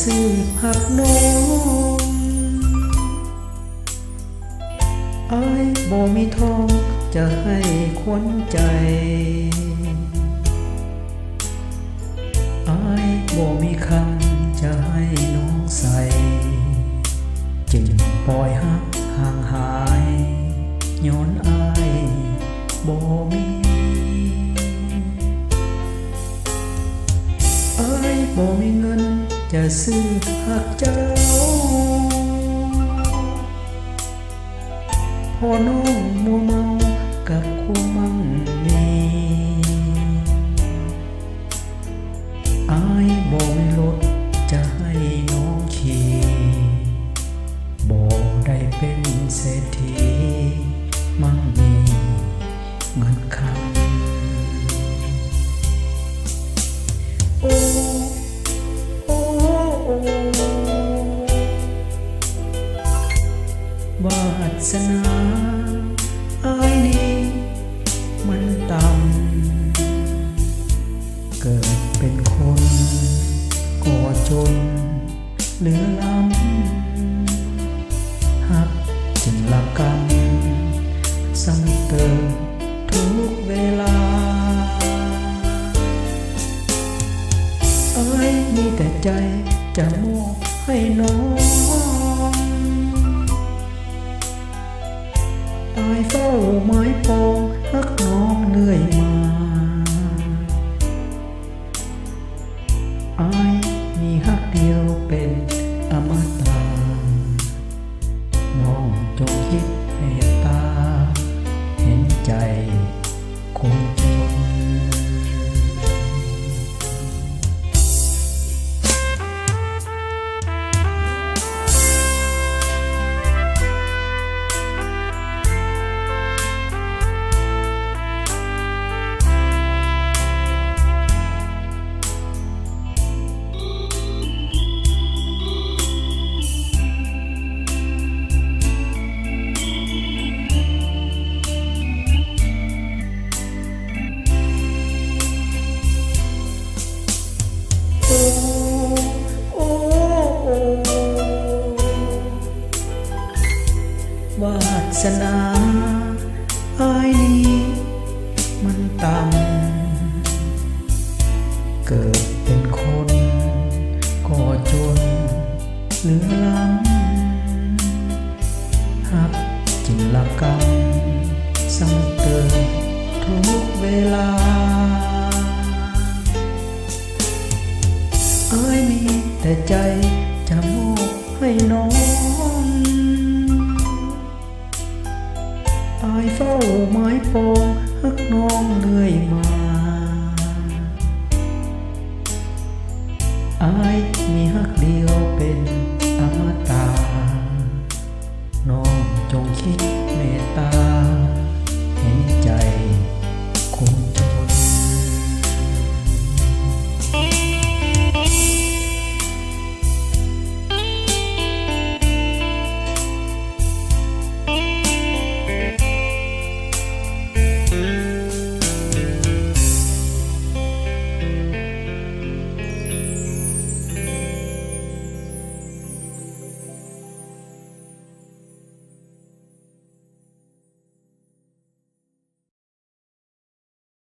ซื้อผักน้องอายบ่มีทองจะให้ขวัญใจอายบ่มีคำจะให้น้องใส่จึงปล่อยหักห่างหายย้อนอายบ่มีอายบ่มีเงินจะซื้อหักเจ้าพอน้องมัวเมากับความมั่งมีอายบ่มีรถจะให้น้องขี่บ่ได้เป็นเศรษฐีมั่งมีเงินคำโอ้โอ้โอ้วาสนาอายนี้มันต่ำเกิดเป็นคนก่อจนเหลือล้ำหักจึงละกรรมซ้ำเติมทุกเวลาอายมีแต่ใจจะมอบให้น้องอายเฝ้าไม้ปองฮักน้องเรื่อยมาอายมีฮักเดียวเป็นอมตะน้องจงคิดเมตตาเห็นใจคนจนวาสนาอายนี้มันต่ำเกิดเป็นคนก่อจนเหลือ